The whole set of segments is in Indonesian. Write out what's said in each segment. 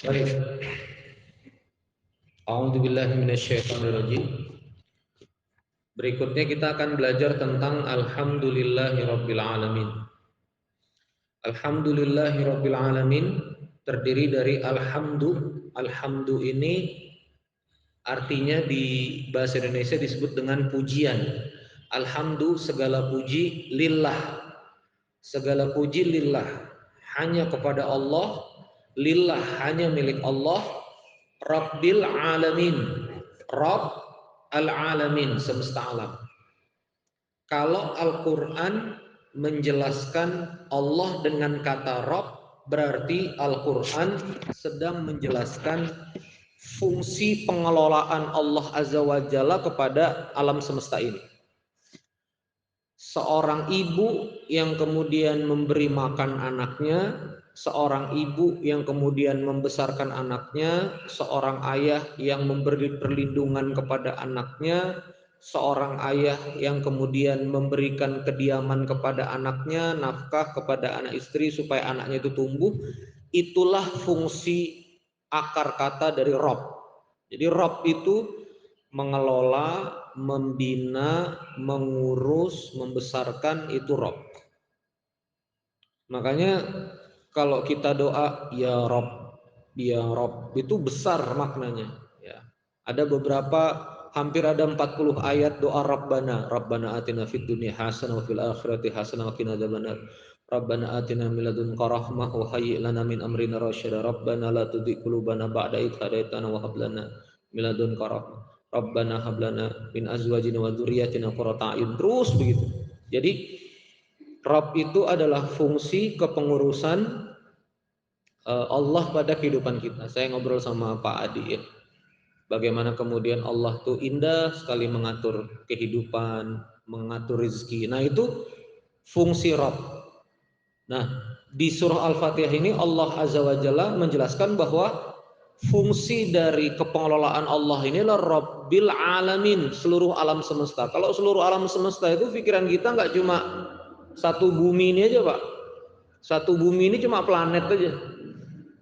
Baik. A'udzubillahi minasyaitonirrajim. Berikutnya kita akan belajar tentang alhamdulillahirabbil alamin. Alhamdulillahirabbil alamin terdiri dari alhamdu. Alhamdu ini artinya di bahasa Indonesia disebut dengan pujian. Alhamdu segala puji lillah. Segala puji lillah, hanya kepada Allah. Lillah hanya milik Allah. Rabbil alamin, Rabb al-alamin, semesta alam. Kalau Al-Quran menjelaskan Allah dengan kata Rabb, berarti Al-Quran sedang menjelaskan fungsi pengelolaan Allah Azza wa Jalla kepada alam semesta ini. Seorang ibu yang kemudian memberi makan anaknya, seorang ibu yang kemudian membesarkan anaknya, seorang ayah yang memberi perlindungan kepada anaknya, seorang ayah yang kemudian memberikan kediaman kepada anaknya, nafkah kepada anak istri supaya anaknya itu tumbuh. Itulah fungsi akar kata dari Rob. Jadi Rob itu mengelola, membina, mengurus, membesarkan, itu Rob. Makanya kalau kita doa ya Rob itu besar maknanya. Ya. Ada hampir ada 40 ayat doa Rabbana. Rabbana atina fid dunya hasanah wa fil akhirati hasanah wa qina adzabannar. Rabbana atina min ladunka rahmah wa hayyi lana min amrina rasyada. Rabbana la tuzigh qulubana ba'da idh hadaitana wa hab lana min ladunka rahmah. Rabbana hab lana min azwajina wa dzurriyyatina qurrata a'yun. Terus begitu. Jadi Rabb itu adalah fungsi kepengurusan Allah pada kehidupan kita. Saya ngobrol sama Pak Adi ya. Bagaimana kemudian Allah tuh indah sekali mengatur kehidupan, mengatur rezeki. Nah itu fungsi Rabb. Nah di surah Al-Fatihah ini Allah Azza wa Jalla menjelaskan bahwa fungsi dari kepengelolaan Allah ini adalah Rabbil Alamin, seluruh alam semesta. Kalau seluruh alam semesta itu pikiran kita nggak cuma satu bumi ini aja Pak. Satu bumi ini cuma planet aja.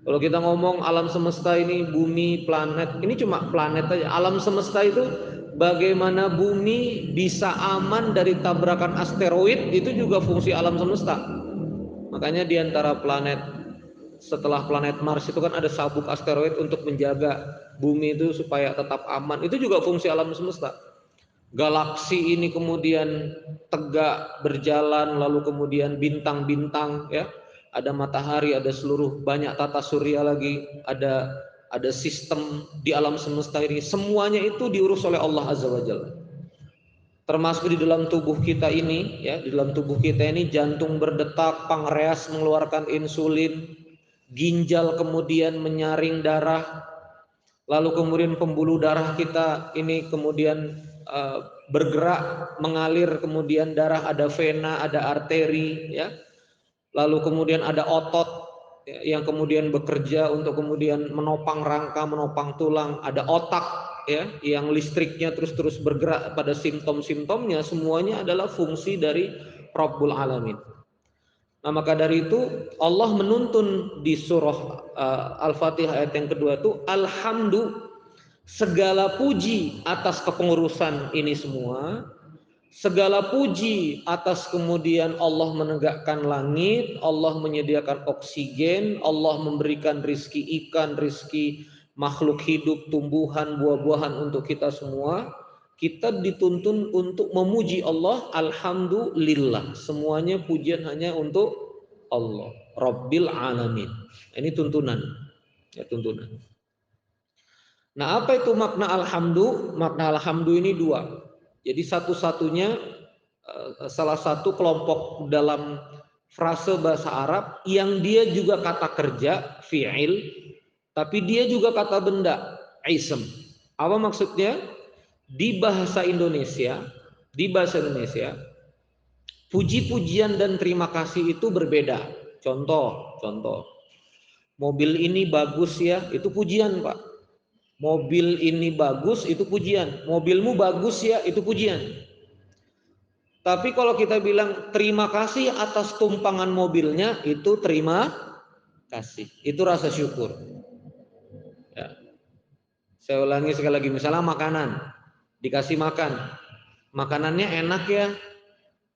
Kalau kita ngomong alam semesta ini bumi, planet, ini cuma planet aja. Alam semesta itu bagaimana bumi bisa aman dari tabrakan asteroid, itu juga fungsi alam semesta. Makanya di antara planet, setelah planet Mars itu kan ada sabuk asteroid untuk menjaga bumi itu supaya tetap aman. Itu juga fungsi alam semesta. Galaksi ini kemudian tegak berjalan, lalu kemudian bintang-bintang ya, ada matahari, ada seluruh banyak tata surya lagi, ada sistem di alam semesta ini, semuanya itu diurus oleh Allah Azza wa Jalla. Termasuk di dalam tubuh kita ini ya, di dalam tubuh kita ini jantung berdetak, pankreas mengeluarkan insulin, ginjal kemudian menyaring darah, lalu kemudian pembuluh darah kita ini kemudian bergerak mengalir, kemudian darah, ada vena, ada arteri ya, lalu kemudian ada otot ya, yang kemudian bekerja untuk kemudian menopang rangka, menopang tulang, ada otak ya yang listriknya terus bergerak pada simptom-simptomnya. Semuanya adalah fungsi dari Rabbul Alamin. Nah maka dari itu Allah menuntun di surah Al-Fatihah ayat yang kedua itu alhamdu, segala puji atas kepengurusan ini semua, segala puji atas kemudian Allah menegakkan langit, Allah menyediakan oksigen, Allah memberikan rizki ikan, rizki makhluk hidup, tumbuhan, buah-buahan untuk kita semua. Kita dituntun untuk memuji Allah. Alhamdulillah, semuanya pujian hanya untuk Allah Rabbil Alamin. Ini tuntunan ya, tuntunan. Nah apa itu makna alhamdu? Makna alhamdu ini dua. Jadi satu-satunya salah satu kelompok dalam frase bahasa Arab yang dia juga kata kerja fi'il, tapi dia juga kata benda ism. Apa maksudnya? Di bahasa Indonesia, puji-pujian dan terima kasih itu berbeda. Contoh, mobil ini bagus ya, itu pujian Pak. Mobil ini bagus, itu pujian. Mobilmu bagus ya, itu pujian. Tapi kalau kita bilang terima kasih atas tumpangan mobilnya, itu terima kasih. Itu rasa syukur. Saya ulangi sekali lagi, misalnya makanan, dikasih makan, makanannya enak ya,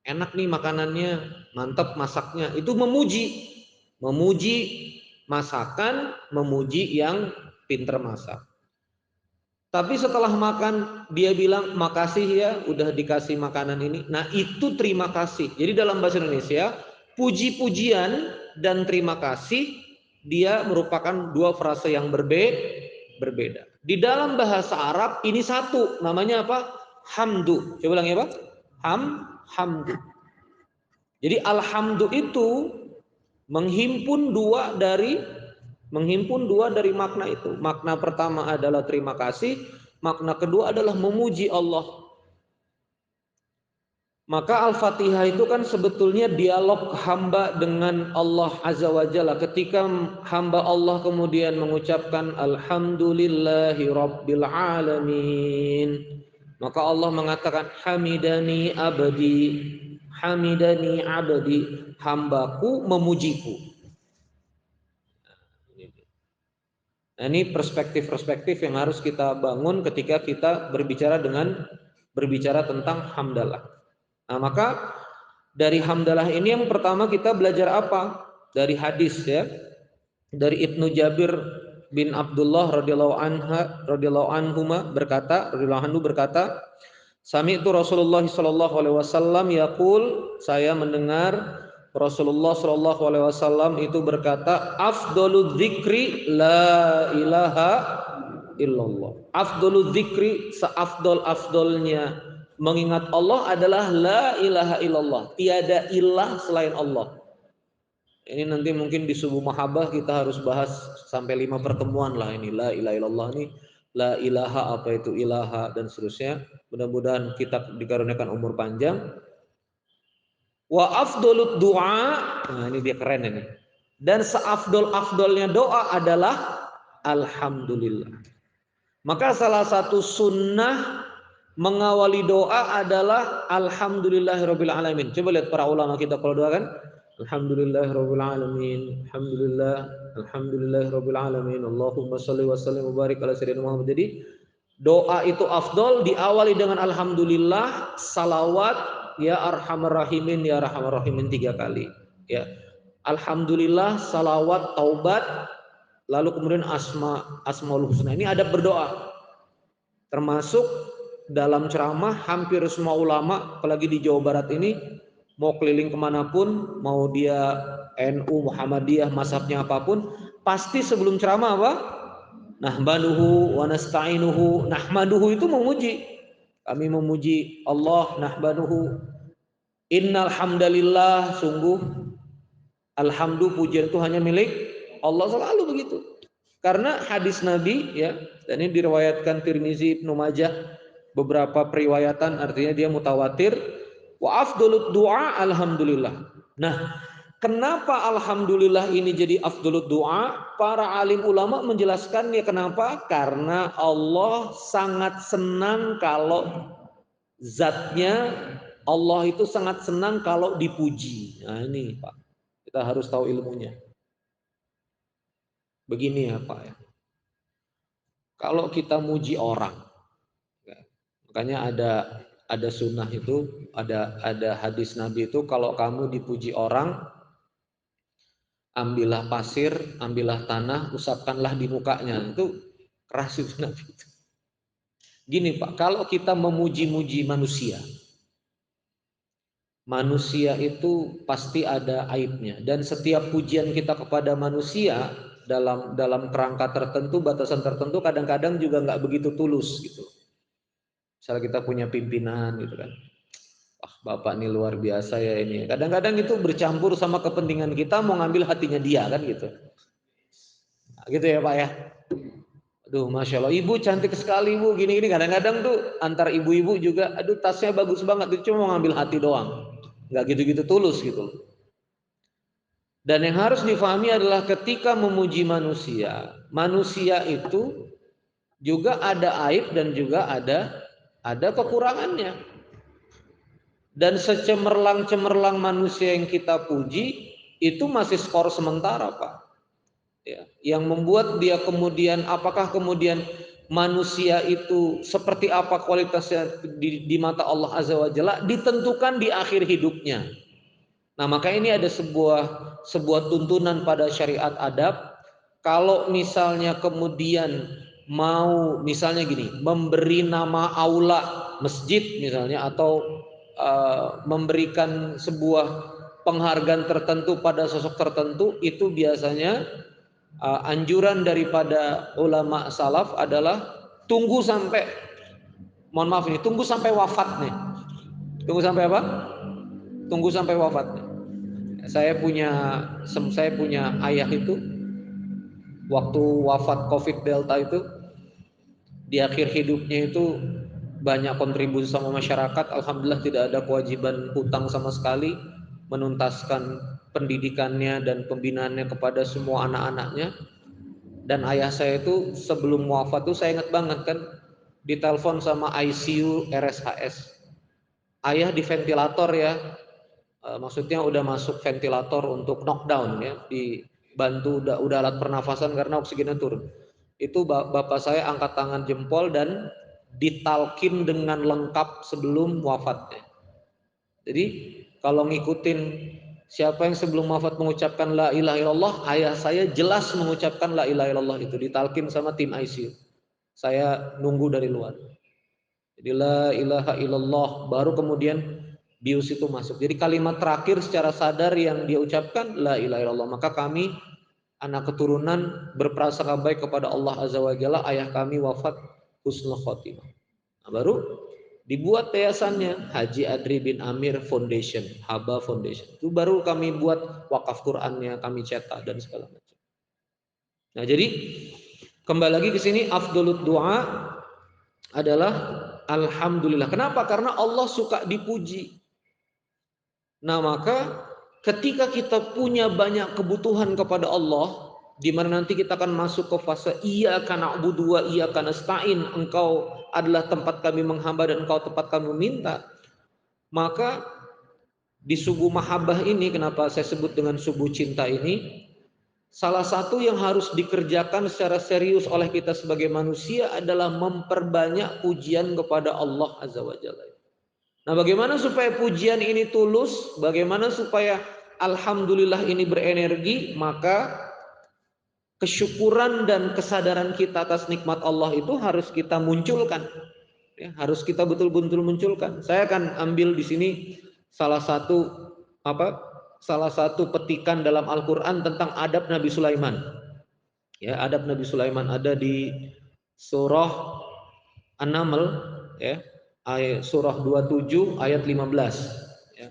enak nih makanannya, mantap masaknya, itu memuji masakan, memuji yang pinter masak. Tapi setelah makan dia bilang makasih ya udah dikasih makanan ini. Nah itu terima kasih. Jadi dalam bahasa Indonesia puji-pujian dan terima kasih dia merupakan dua frase yang berbeda. Di dalam bahasa Arab ini satu, namanya apa? Hamdu. Coba ulangi apa? Hamdu. Jadi alhamdu itu menghimpun dua dari makna itu. Makna pertama adalah terima kasih, makna kedua adalah memuji Allah. Maka Al-Fatihah itu kan sebetulnya dialog hamba dengan Allah Azza wa Jalla. Ketika hamba Allah kemudian mengucapkan Alhamdulillahi Rabbil Alamin, maka Allah mengatakan hamidani abdi, hambaku memujiku. Nah, ini perspektif-perspektif yang harus kita bangun ketika kita berbicara tentang hamdalah. Nah, maka dari hamdalah ini yang pertama kita belajar apa? Dari hadis ya. Dari Ibnu Jabir bin Abdullah radhiyallahu anhu berkata, sami'tu Rasulullah sallallahu alaihi wasallam yaqul, saya mendengar Rasulullah sallallahu alaihi wasallam itu berkata, afdhaludz dzikri la ilaha illallah. Afdhaludz dzikri, seafdol-afdolnya mengingat Allah adalah la ilaha illallah, tiada ilah selain Allah. Ini nanti mungkin di subuh mahabbah kita harus bahas sampai 5 pertemuan lah ini la ilaha illallah ini, la ilaha apa itu ilaha dan seterusnya. Mudah-mudahan kita dikaruniakan umur panjang. Wa afdalut doa, nah ini dia keren ini. Dan seafdol-afdolnya doa adalah alhamdulillah. Maka salah satu sunnah mengawali doa adalah alhamdulillahirabbil alamin. Coba lihat para ulama kita kalau doa kan, alhamdulillahirabbil alamin, alhamdulillahirabbil alamin, Allahumma shalli wa sallim wa barik ala sayyidina Muhammad. Jadi doa itu afdol diawali dengan alhamdulillah, salawat ya arhamar rahimin 3 kali ya. Alhamdulillah, salawat, taubat, lalu kemudian asmaul husna. Ini adab berdoa. Termasuk dalam ceramah hampir semua ulama, apalagi di Jawa Barat ini, mau keliling kemanapun, mau dia NU, Muhammadiyah, mazhabnya apapun, pasti sebelum ceramah apa? Nahmaduhu wa nasta'inuhu. Nahmaduhu itu memuji. Kami memuji Allah, nahmaduhu. Innal hamdalillah, sungguh alhamdu, pujian itu hanya milik Allah, selalu begitu. Karena hadis Nabi ya, dan ini diriwayatkan Tirmizi, Ibnu Majah, beberapa periwayatan, artinya dia mutawatir. Wa afdalut doa alhamdulillah. Nah, kenapa alhamdulillah ini jadi afdalut doa? Para alim ulama menjelaskannya kenapa? Karena Allah sangat senang kalau zatnya, Allah itu sangat senang kalau dipuji. Nah ini Pak, kita harus tahu ilmunya. Begini ya Pak ya, kalau kita muji orang, makanya ada sunnah itu, ada hadis Nabi itu, kalau kamu dipuji orang, ambillah pasir, ambillah tanah, usapkanlah di mukanya. Itu keras itu Nabi itu. Gini Pak, kalau kita memuji-muji manusia, manusia itu pasti ada aibnya, dan setiap pujian kita kepada manusia dalam kerangka tertentu, batasan tertentu, kadang-kadang juga nggak begitu tulus gitu. Misalnya kita punya pimpinan gitu kan, wah bapak ini luar biasa ya ini. Kadang-kadang itu bercampur sama kepentingan kita, mau ngambil hatinya dia kan gitu. Nah, gitu ya Pak ya. Aduh, masya Allah, ibu cantik sekali ibu, gini-gini. Kadang-kadang tuh antar ibu-ibu juga, aduh tasnya bagus banget, itu cuma mau ngambil hati doang, nggak gitu-gitu tulus gitu. Dan yang harus difahami adalah ketika memuji manusia, manusia itu juga ada aib dan juga ada kekurangannya. Dan secemerlang-cemerlang manusia yang kita puji itu masih skor sementara Pak. Ya, yang membuat dia kemudian, apakah kemudian manusia itu seperti apa kualitasnya di mata Allah Azza wa Jalla ditentukan di akhir hidupnya. Nah, maka ini ada sebuah tuntunan pada syariat adab. Kalau misalnya kemudian mau misalnya gini, memberi nama aula masjid misalnya atau memberikan sebuah penghargaan tertentu pada sosok tertentu, itu biasanya anjuran daripada ulama salaf adalah tunggu sampai, mohon maaf ini, tunggu sampai wafat nih. Tunggu sampai apa? Tunggu sampai wafat. Saya punya ayah itu waktu wafat COVID Delta itu, di akhir hidupnya itu banyak kontribusi sama masyarakat. Alhamdulillah tidak ada kewajiban hutang sama sekali, menuntaskan pendidikannya dan pembinaannya kepada semua anak-anaknya. Dan ayah saya itu sebelum wafat tuh saya ingat banget kan, ditelepon sama ICU RSHS. Ayah di ventilator ya, maksudnya udah masuk ventilator untuk knockdown ya, dibantu udah alat pernafasan karena oksigennya turun. Itu bapak saya angkat tangan jempol dan ditalkin dengan lengkap sebelum wafatnya. Jadi kalau ngikutin siapa yang sebelum wafat mengucapkan la ilaha illallah, ayah saya jelas mengucapkan la ilaha illallah, itu ditalkin sama tim ICU. Saya nunggu dari luar. Jadi la ilaha illallah, baru kemudian bius itu masuk. Jadi kalimat terakhir secara sadar yang dia ucapkan la ilaha illallah. Maka kami anak keturunan berprasangka baik kepada Allah Azza wa Jalla, ayah kami wafat husnul khotimah. Nah, baru dibuat yayasannya Haji Adri bin Amir Foundation, Haba Foundation. Itu baru kami buat wakaf Qur'annya, kami cetak dan segala macam. Nah, jadi kembali lagi ke sini, afdhalut doa adalah alhamdulillah. Kenapa? Karena Allah suka dipuji. Nah, maka ketika kita punya banyak kebutuhan kepada Allah, di mana nanti kita akan masuk ke fase iyyaka na'budu wa iyyaka nasta'in, engkau adalah tempat kami menghamba dan engkau tempat kami meminta. Maka di subuh mahabbah ini, kenapa saya sebut dengan subuh cinta ini, salah satu yang harus dikerjakan secara serius oleh kita sebagai manusia adalah memperbanyak pujian kepada Allah Azza wa Jalla. Nah, bagaimana supaya pujian ini tulus? Bagaimana supaya alhamdulillah ini berenergi? Maka kesyukuran dan kesadaran kita atas nikmat Allah itu harus kita munculkan. Ya, harus kita betul-betul munculkan. Saya akan ambil di sini salah satu petikan dalam Al-Qur'an tentang adab Nabi Sulaiman. Ya, adab Nabi Sulaiman ada di surah An-Naml ya. Surah 27 ayat 15 ya.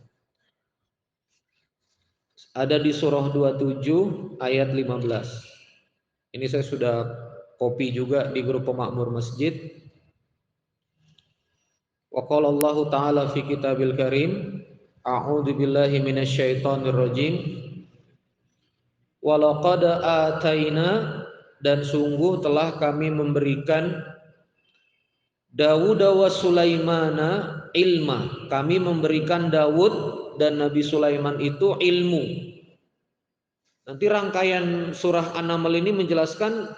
Ada di surah 27 ayat 15. Ini saya sudah copy juga di grup pemakmur masjid. Wa qala Allah Ta'ala fi kitabil karim, a'udzu billahi minasyaitonir rajim. Wa laqad ataina, dan sungguh telah kami memberikan Dawud wa Sulaimana ilma. Kami memberikan Dawud dan Nabi Sulaiman itu ilmu. Nanti rangkaian surah An-Naml ini menjelaskan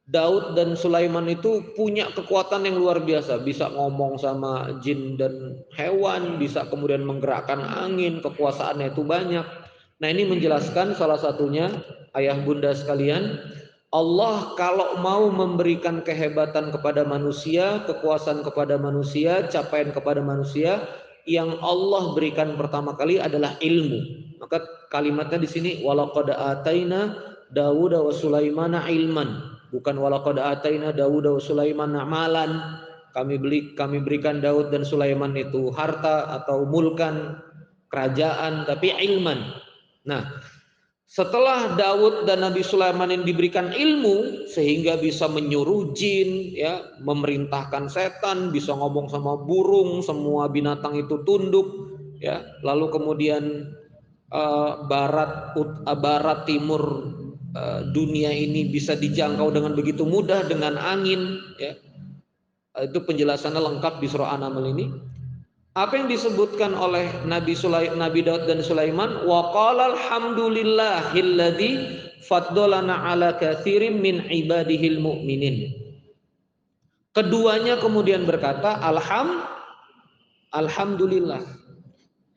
Daud dan Sulaiman itu punya kekuatan yang luar biasa. Bisa ngomong sama jin dan hewan, bisa kemudian menggerakkan angin, kekuasaannya itu banyak. Nah, ini menjelaskan salah satunya, ayah bunda sekalian, Allah kalau mau memberikan kehebatan kepada manusia, kekuasaan kepada manusia, capaian kepada manusia, yang Allah berikan pertama kali adalah ilmu. Maka kalimatnya di sini walaqad ataina Dawud wa Sulaimana ilman, bukan walaqad ataina Dawud wa Sulaimana malan. Kami berikan Daud dan Sulaiman itu harta atau mulkan, kerajaan, tapi ilman. Nah, setelah Daud dan Nabi Sulaiman yang diberikan ilmu sehingga bisa menyuruh jin, ya, memerintahkan setan, bisa ngomong sama burung, semua binatang itu tunduk, ya. Lalu kemudian barat timur dunia ini bisa dijangkau dengan begitu mudah dengan angin, ya. Itu penjelasannya lengkap di surah An-Naml ini. Apa yang disebutkan oleh Nabi Daud dan Sulaiman, wa qala alhamdulillahilladzi faddalana ala katsirin min ibadihil mu'minin. Keduanya kemudian berkata, Alhamdulillah.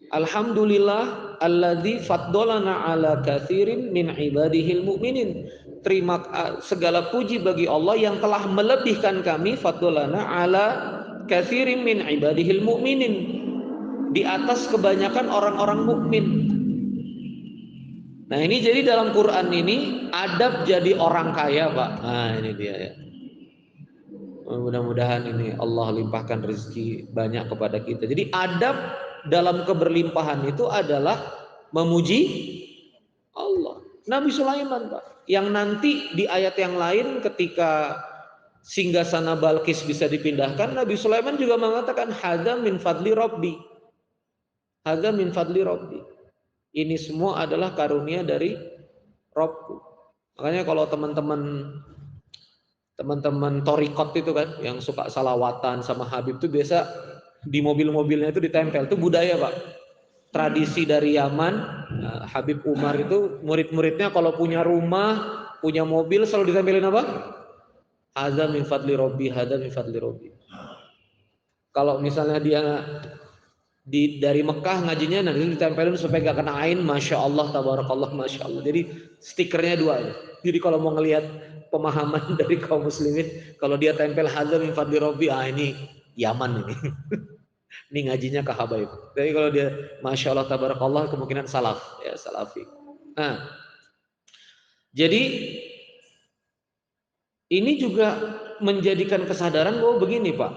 Alhamdulillah alladzi faddalana ala katsirin min ibadihil mu'minin. Segala puji bagi Allah yang telah melebihkan kami, faddalana ala katsirin min ibadihil mu'minin, di atas kebanyakan orang-orang mukmin. Nah, ini jadi dalam Quran ini adab jadi orang kaya, Pak. Nah, ini dia ya. Mudah-mudahan ini Allah limpahkan rezeki banyak kepada kita. Jadi adab dalam keberlimpahan itu adalah memuji Allah. Nabi Sulaiman, Pak, yang nanti di ayat yang lain ketika singgasana Balkis bisa dipindahkan, Nabi Sulaiman juga mengatakan hadza min fadli rabbi. Hadza min fadli rabbi. Ini semua adalah karunia dari Rabbku. Makanya kalau teman-teman torikot itu kan yang suka salawatan sama Habib itu biasa di mobil-mobilnya itu ditempel. Itu budaya, Pak, tradisi dari Yaman. Habib Umar itu murid-muridnya kalau punya rumah, punya mobil selalu ditempelin apa? Hadza min fadli rabbi, hadza min fadli rabbi. Kalau misalnya dia dari Mekah ngajinya, nanti ditempelin supaya gak kena ain, Masya Allah, tabarakallah, Masya Allah. Jadi stikernya dua ya. Jadi kalau mau ngelihat pemahaman dari kaum muslimin, kalau dia tempel hadza min fadli rabbi, ini Yaman ini. Ini ngajinya ke habaib. Jadi kalau dia Masya Allah, tabarakallah, kemungkinan salaf, ya salafi. Nah, jadi ini juga menjadikan kesadaran bahwa begini, Pak,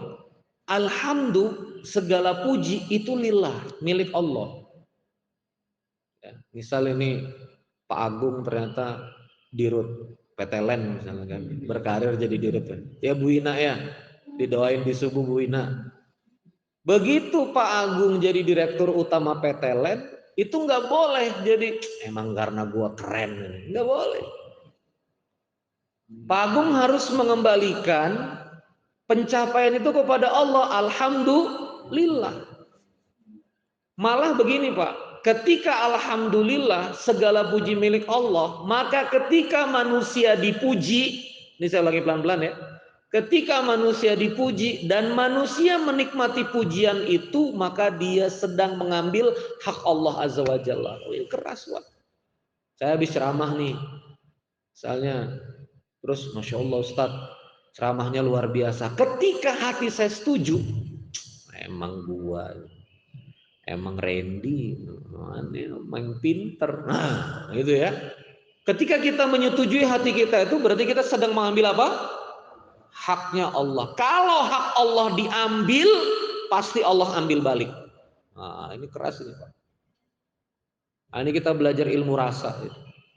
alhamdulillah segala puji itu lillah, milik Allah. Ya, misal ini Pak Agung ternyata dirut PT Len misalnya kan, berkarir jadi dirut. Ya Bu Ina ya, didoain di subuh Bu Ina. Begitu Pak Agung jadi direktur utama PT Len, itu nggak boleh jadi emang karena gua keren, nggak boleh. Pak Agung harus mengembalikan pencapaian itu kepada Allah. Alhamdulillah. Malah begini, Pak, ketika alhamdulillah segala puji milik Allah, maka ketika manusia dipuji, ini saya lagi pelan-pelan ya, ketika manusia dipuji dan manusia menikmati pujian itu, maka dia sedang mengambil hak Allah Azza wa Jalla. Keras, Pak. Saya habis ceramah nih, misalnya, terus Masya Allah Ustadz, ceramahnya luar biasa. Ketika hati saya setuju, emang Randy main pinter, nah gitu ya. Ketika kita menyetujui hati kita itu berarti kita sedang mengambil apa? Haknya Allah. Kalau hak Allah diambil, pasti Allah ambil balik. Nah, ini keras ini, Pak. Nah, ini kita belajar ilmu rasa.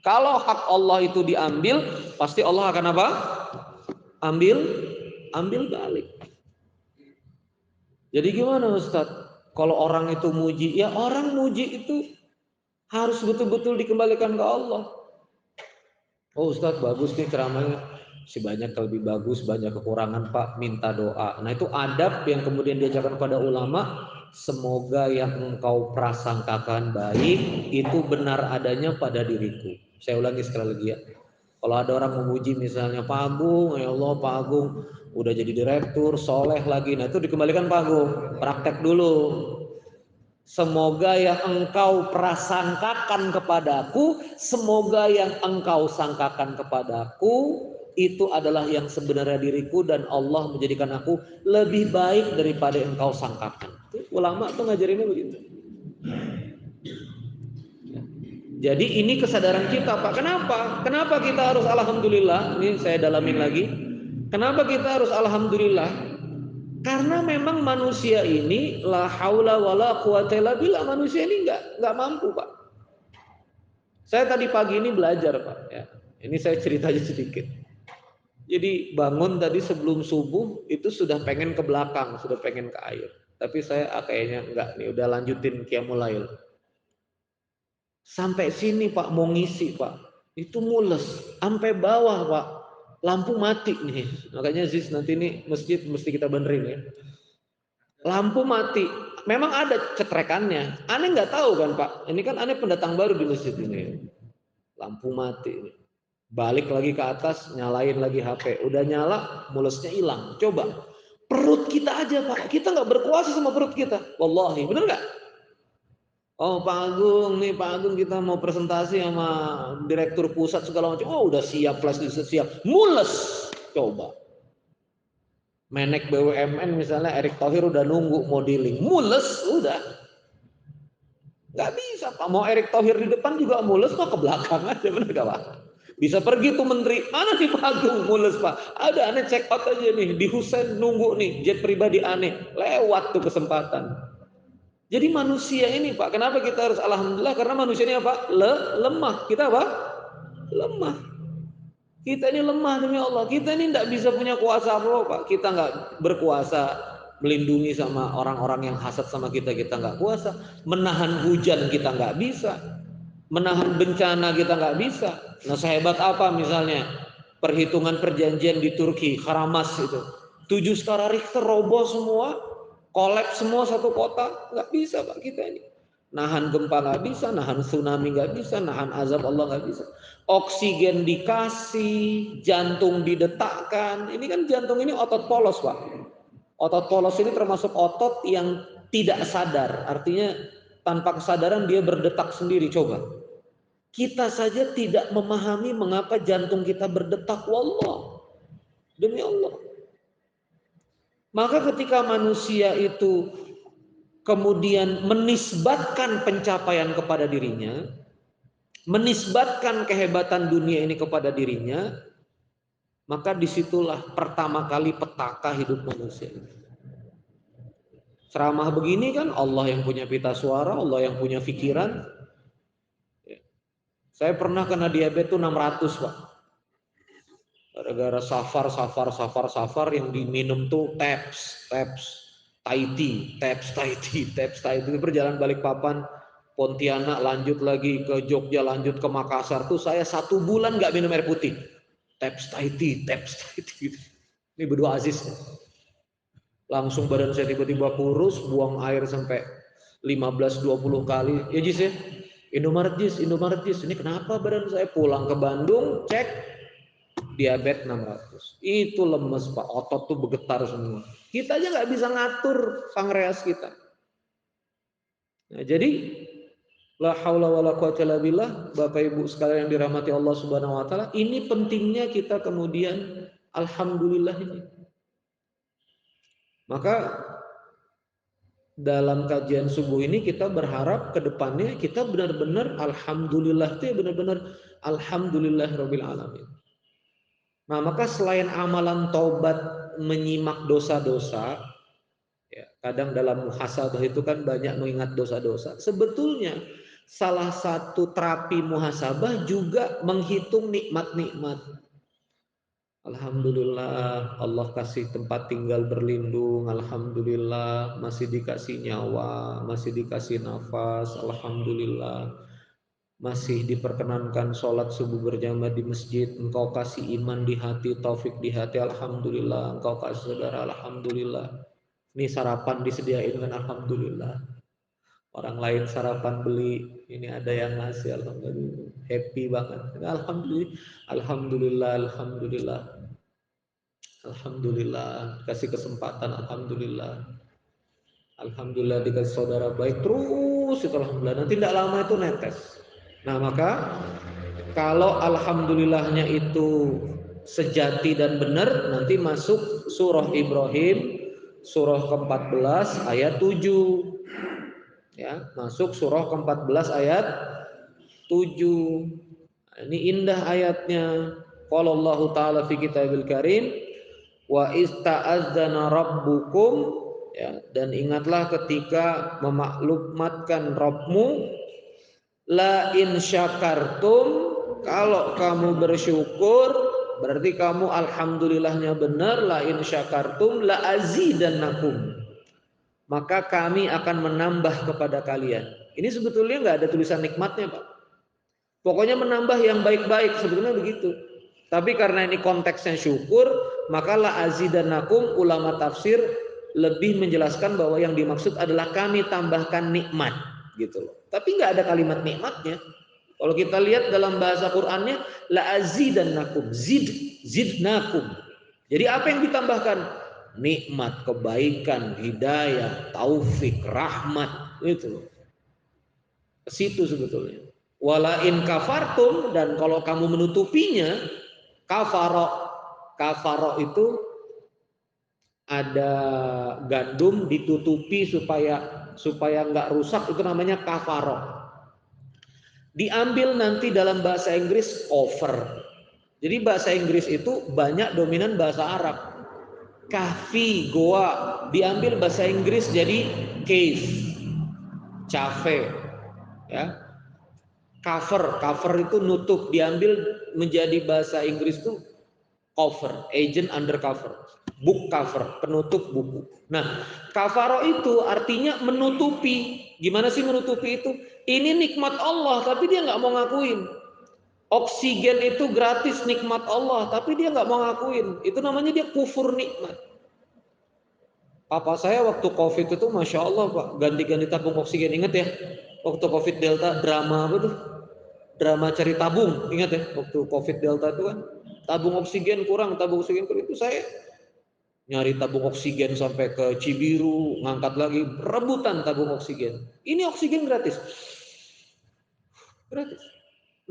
Kalau hak Allah itu diambil, pasti Allah akan apa? Ambil balik. Jadi gimana Ustadz? Kalau orang itu muji, ya orang muji itu harus betul-betul dikembalikan ke Allah. Oh Ustadz bagus nih ceramahnya, si banyak lebih bagus, banyak kekurangan Pak, minta doa. Nah itu adab yang kemudian diajarkan pada ulama. Semoga yang engkau prasangkakan baik itu benar adanya pada diriku. Saya ulangi sekali lagi ya. Kalau ada orang memuji misalnya Pak Agung, ya Allah Pak Agung udah jadi direktur, soleh lagi. Nah itu dikembalikan Pak Agung, praktek dulu. Semoga yang engkau prasangkakan kepadaku, semoga yang engkau sangkakan kepadaku itu adalah yang sebenarnya diriku dan Allah menjadikan aku lebih baik daripada yang engkau sangkakan. Ulama tuh ngajarinnya begitu. Jadi ini kesadaran kita, Pak. Kenapa? Kenapa kita harus alhamdulillah? Ini saya dalamin lagi. Kenapa kita harus alhamdulillah? Karena memang manusia ini la haula wala quwata illa billah, manusia ini enggak mampu, Pak. Saya tadi pagi ini belajar, Pak, ya. Ini saya cerita aja sedikit. Jadi bangun tadi sebelum subuh itu sudah pengen ke belakang, sudah pengen ke air. Tapi saya kayaknya enggak nih, udah lanjutin qiyamul lail. Sampai sini, Pak, mau ngisi, Pak. Itu mules sampai bawah, Pak. Lampu mati nih, makanya Ziz nanti ini masjid mesti kita benerin ya. Lampu mati, memang ada cetrekannya. Aneh nggak tahu kan Pak, ini kan aneh pendatang baru di masjid ini. Lampu mati, balik lagi ke atas, nyalain lagi HP, udah nyala, mulesnya hilang. Coba Perut kita aja Pak, kita nggak berkuasa sama perut kita. Wallahi, bener nggak? Oh Pak Agung, nih Pak Agung kita mau presentasi sama direktur pusat segala macam. Oh udah siap, flash disk siap. Mules, coba. Menek BUMN misalnya Erick Thohir udah nunggu mau dealing. Mules, udah. Nggak bisa Pak, mau Erick Thohir di depan juga mules, Pak ke belakang aja, bener nggak Pak? Bisa pergi tuh menteri, mana nih Pak Agung, mules Pak. Ada aneh check out aja nih, di Husein nunggu nih, jet pribadi aneh. Lewat tuh kesempatan. Jadi manusia ini Pak, kenapa kita harus alhamdulillah? Karena manusia ini apa? Lemah. Kita apa? Lemah. Kita ini lemah demi Allah. Kita ini tidak bisa punya kuasa apa Pak. Kita nggak berkuasa melindungi sama orang-orang yang hasad sama kita. Kita nggak kuasa. Menahan hujan kita nggak bisa. Menahan bencana kita nggak bisa. Nah sehebat apa misalnya perhitungan perjanjian di Turki, Karamas itu. 7 skala Richter roboh semua. Kolaps semua satu kota, nggak bisa Pak kita ini. Nahan gempa nggak bisa, nahan tsunami nggak bisa, nahan azab Allah nggak bisa. Oksigen dikasih, jantung didetakkan. Ini kan jantung ini otot polos Pak. Otot polos ini termasuk otot yang tidak sadar. Artinya tanpa kesadaran dia berdetak sendiri. Coba. Kita saja tidak memahami mengapa jantung kita berdetak. Wallah. Demi Allah. Maka ketika manusia itu kemudian menisbatkan pencapaian kepada dirinya, menisbatkan kehebatan dunia ini kepada dirinya, maka disitulah pertama kali petaka hidup manusia. Ceramah begini kan Allah yang punya pita suara, Allah yang punya pikiran. Saya pernah kena diabetes 600 Pak. Gara-gara safar yang diminum tuh taps, Thai tea. Itu perjalanan Balikpapan, Pontianak, lanjut lagi ke Jogja, lanjut ke Makassar tuh saya 1 bulan nggak minum air putih. Taps Thai tea. Ini berdua Aziz. Langsung badan saya tiba-tiba kurus, buang air sampai 15-20 kali. Ya Jis ya, Indomaret Jis. Ini kenapa badan saya? Pulang ke Bandung, cek diabetes 600. Itu lemes Pak, otot tuh bergetar semua. Kita aja nggak bisa ngatur pankreas kita. Nah, jadi la haula wala quwata illa billah, Bapak Ibu sekalian yang dirahmati Allah Subhanahu wa taala, ini pentingnya kita kemudian alhamdulillah ini. Maka dalam kajian subuh ini kita berharap ke depannya kita benar-benar alhamdulillah itu ya benar-benar alhamdulillahirabbil alamin. Nah, maka selain amalan taubat menyimak dosa-dosa, ya, kadang dalam muhasabah itu kan banyak mengingat dosa-dosa. Sebetulnya salah satu terapi muhasabah juga menghitung nikmat-nikmat. Alhamdulillah Allah kasih tempat tinggal berlindung. Alhamdulillah masih dikasih nyawa, masih dikasih nafas. Alhamdulillah masih diperkenankan sholat subuh berjamaah di masjid. Engkau kasih iman di hati, taufik di hati. Alhamdulillah. Engkau kasih saudara. Alhamdulillah. Ini sarapan disediain kan, alhamdulillah. Orang lain sarapan beli, ini ada yang ngasih, alhamdulillah. Happy banget. Alhamdulillah. Alhamdulillah. Alhamdulillah. Alhamdulillah. Kasih kesempatan, alhamdulillah. Alhamdulillah dikasih saudara baik terus itu alhamdulillah. Nanti tidak lama itu netes. Nah maka kalau alhamdulillahnya itu sejati dan benar, nanti masuk surah Ibrahim surah ke-14 ayat 7. Ya, masuk surah ke-14 ayat 7. Nah, ini indah ayatnya. Qala Allah Ta'ala fi kitabil karim wa ista'adzana rabbukum, ya, dan ingatlah ketika memaklumatkan Rabbmu, la in syakartum, kalau kamu bersyukur berarti kamu alhamdulillahnya benar, la in syakartum la azidannakum, maka kami akan menambah kepada kalian. Ini sebetulnya nggak ada tulisan nikmatnya Pak, pokoknya menambah yang baik-baik, sebetulnya begitu. Tapi karena ini konteksnya syukur, maka la azidannakum, ulama tafsir lebih menjelaskan bahwa yang dimaksud adalah kami tambahkan nikmat gitu loh. Tapi nggak ada kalimat nikmatnya. Kalau kita lihat dalam bahasa Qur'annya la azidannakum, zidnakum. Jadi apa yang ditambahkan? nikmat, kebaikan, hidayah, taufik, rahmat, itu ke situ sebetulnya. Wala in kafartum, dan kalau kamu menutupinya, kafaro. Kafaro itu ada gandum ditutupi supaya nggak rusak, itu namanya kafaro. Diambil nanti dalam bahasa Inggris cover. Jadi bahasa Inggris itu banyak dominan bahasa Arab. Kahfi, goa, diambil bahasa Inggris jadi cave, cave, ya. Cover itu nutup, diambil menjadi bahasa Inggris itu cover, agent undercover, book cover, penutup buku. Nah, kafaro itu artinya menutupi. Gimana sih menutupi itu? Ini nikmat Allah, tapi dia nggak mau ngakuin. Oksigen itu gratis, nikmat Allah, tapi dia nggak mau ngakuin. Itu namanya dia kufur nikmat. Papa saya waktu COVID itu, masya Allah Pak, ganti-ganti tabung oksigen. Ingat ya, waktu COVID Delta drama apa tuh? Drama cari tabung, ingat ya, waktu COVID Delta itu kan tabung oksigen kurang itu saya nyari tabung oksigen sampai ke Cibiru, ngangkat lagi, rebutan tabung oksigen. Ini oksigen gratis, gratis.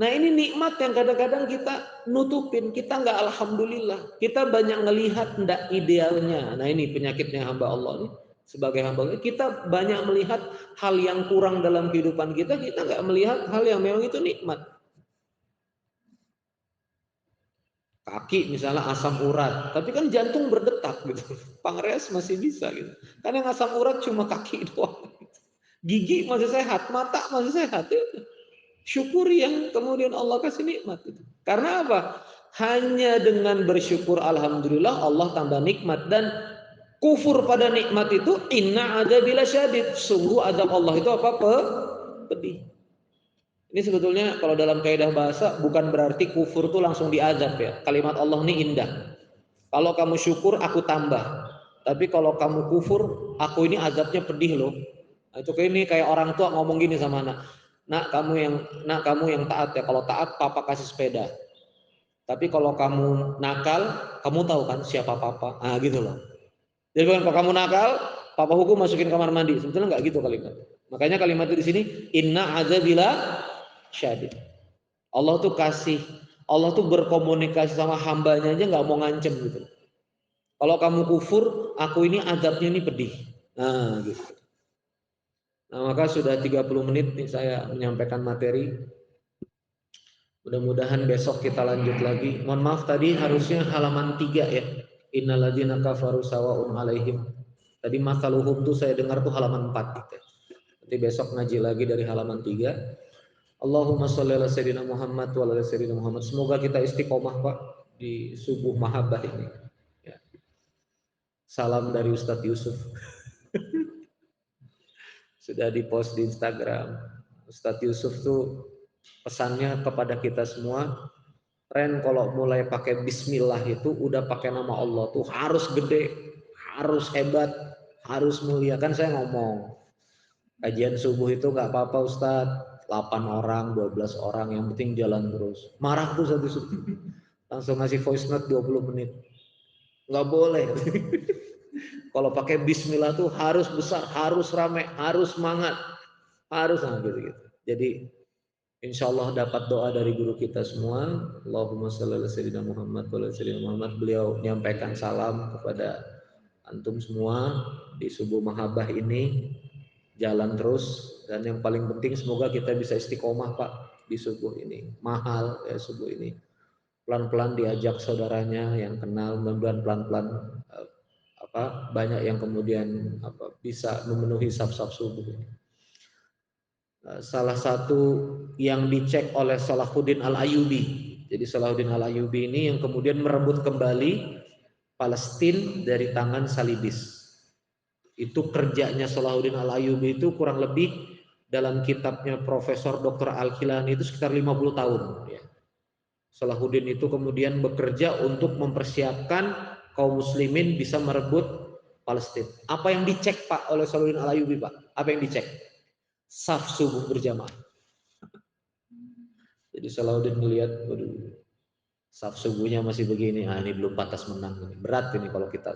Nah ini nikmat yang kadang-kadang kita nutupin, kita nggak alhamdulillah, kita banyak ngelihat ndak idealnya. Nah ini penyakitnya hamba Allah ini. Sebagai hamba Allah, kita banyak melihat hal yang kurang dalam kehidupan kita nggak melihat hal yang memang itu nikmat. Kaki misalnya asam urat, tapi kan jantung berdetak gitu, pankreas masih bisa gitu. Kan yang asam urat cuma kaki doang, gigi masih sehat, mata masih sehat. Ya. Syukuri yang kemudian Allah kasih nikmat itu. Karena apa? Hanya dengan bersyukur alhamdulillah Allah tambah nikmat, dan kufur pada nikmat itu inna adzabil syadid. Sungguh azab Allah itu apa? Pedih. Ini sebetulnya kalau dalam kaidah bahasa bukan berarti kufur itu langsung diazab ya. Kalimat Allah ini indah. Kalau kamu syukur aku tambah. Tapi kalau kamu kufur, aku ini azabnya pedih loh. Nah, itu ini kayak orang tua ngomong gini sama anak. Nak kamu yang taat ya. Kalau taat papa kasih sepeda. Tapi kalau kamu nakal, kamu tahu kan siapa papa. Ah gitu loh. Jadi kalau kamu nakal, papa hukum masukin kamar mandi. Sebetulnya nggak gitu kalimat. Makanya kalimat itu di sini inna azabila syadid. Allah tuh kasih, Allah tuh berkomunikasi sama hambanya aja nggak mau ngancem gitu. Kalau kamu kufur, aku ini azabnya ini pedih. Nah, gitu. Nah, maka sudah 30 menit nih saya menyampaikan materi. Mudah-mudahan besok kita lanjut lagi. Mohon maaf tadi harusnya halaman 3 ya. Innalladzina kafaru sawa'un alaihim. Tadi masaluhum tuh saya dengar tuh halaman 4 gitu. Nanti besok ngaji lagi dari halaman 3. Allahumma sholli ala sayyidina Muhammad wa ala sayyidina Muhammad. Semoga kita istiqomah Pak di subuh mahabbah ini. Ya. Salam dari Ustadz Yusuf. Sudah dipost di Instagram. Ustadz Yusuf tuh pesannya kepada kita semua, Ren kalau mulai pakai bismillah itu udah pakai nama Allah tuh harus gede, harus hebat, harus mulia. Kan saya ngomong, kajian subuh itu nggak apa-apa Ustadz, 8 orang, 12 orang, yang penting jalan terus. Marah tuh satu Yusuf. Langsung ngasih voice note 20 menit. Nggak boleh. Kalau pakai bismillah tuh harus besar, harus rame, harus semangat, harus gitu. Jadi insya Allah dapat doa dari guru kita semua. Allahumma shalli ala sayyidina Muhammad wa ala sayyidina Muhammad. Beliau menyampaikan salam kepada antum semua di subuh mahabbah ini. Jalan terus, dan yang paling penting semoga kita bisa istiqomah Pak di subuh ini. Mahal ya subuh ini. Pelan-pelan diajak saudaranya yang kenal, mudah-mudahan pelan-pelan banyak yang kemudian bisa memenuhi saf-saf subuh ini. Salah satu yang dicek oleh Salahuddin Al-Ayyubi. Jadi Salahuddin Al-Ayyubi ini yang kemudian merebut kembali Palestina dari tangan Salibis. Itu kerjanya Salahuddin Al-Ayyubi itu kurang lebih dalam kitabnya Profesor Dr. Al-Khilani itu sekitar 50 tahun. Ya. Salahuddin itu kemudian bekerja untuk mempersiapkan kaum muslimin bisa merebut Palestina. Apa yang dicek Pak oleh Salahuddin Al-Ayyubi Pak? Apa yang dicek? Saf subuh berjamaah. Jadi Salahuddin melihat, waduh, saf subuhnya masih begini, ini belum pantas menang. Berat ini kalau kita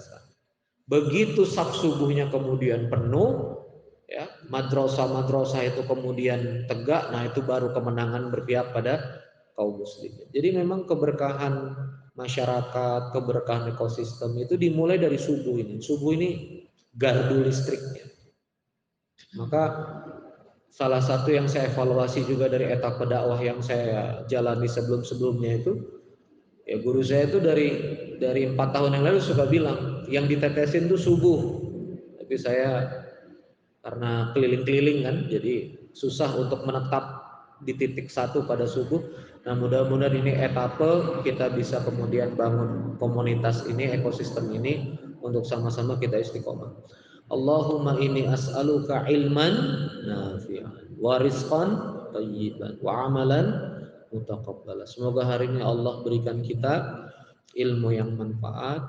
Begitu saf subuhnya kemudian penuh, ya, madrasah-madrasah itu kemudian tegak, nah itu baru kemenangan berpihak pada kaum muslimin. Jadi memang keberkahan masyarakat, keberkahan ekosistem itu dimulai dari subuh ini. Subuh ini gardu listriknya. Maka salah satu yang saya evaluasi juga dari etapa dakwah yang saya jalani sebelum-sebelumnya itu, ya guru saya itu dari 4 tahun yang lalu suka bilang, yang ditetesin itu subuh. Tapi saya karena keliling-keliling kan, jadi susah untuk menetap di titik satu pada subuh. Nah mudah-mudahan ini etape kita bisa kemudian bangun komunitas ini, ekosistem ini untuk sama-sama kita istiqomah. Allahumma inni as'aluka ilman nafi'an wa rizqan thayyiban wa amalan mutaqabbala. Semoga hari ini Allah berikan kita ilmu yang manfaat,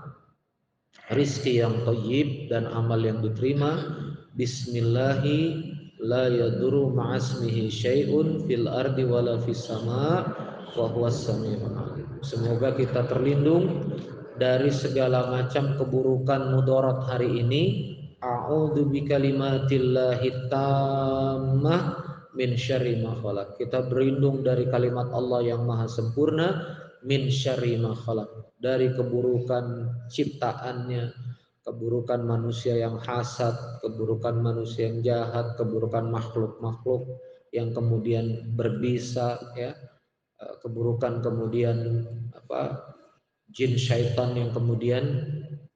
rizki yang thayyib dan amal yang diterima. Bismillahi la yaduru ma'asmihi syai'un fil ardi wala fis sama wa huwas samiul alim. Semoga kita terlindung dari segala macam keburukan mudarat hari ini. A'udzu bikalimatillahi tammah min syarri ma khalaq. Kita berlindung dari kalimat Allah yang maha sempurna, min syarri ma khalaq, dari keburukan ciptaannya, keburukan manusia yang hasad, keburukan manusia yang jahat, keburukan makhluk-makhluk yang kemudian berbisa, ya, keburukan kemudian apa, jin syaitan yang kemudian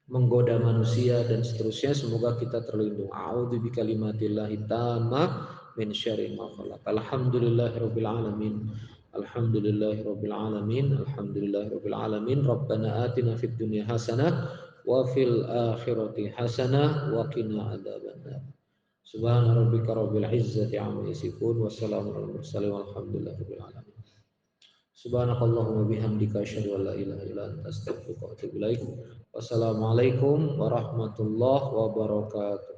menggoda manusia dan seterusnya. Semoga kita terlindung. A'udzu bikalimatillahi tammah min syarri ma khalaq. Alhamdulillahirabbil alamin. Alhamdulillahirabbil alamin. Alhamdulillahirabbil alamin. Rabbana atina fid dunya hasanah wa fil akhirati hasanah wa qina adzabannar. Subhana rabbika rabbil izzati amma yasifun wa salamun alal mursalin walhamdulillahi rabbil alamin. Subhanakallahumma bihamdika asyhadu an la ilaha illa anta astaghfiruka wa atubu ilaik. Wassalamualaikum warahmatullahi wabarakatuh.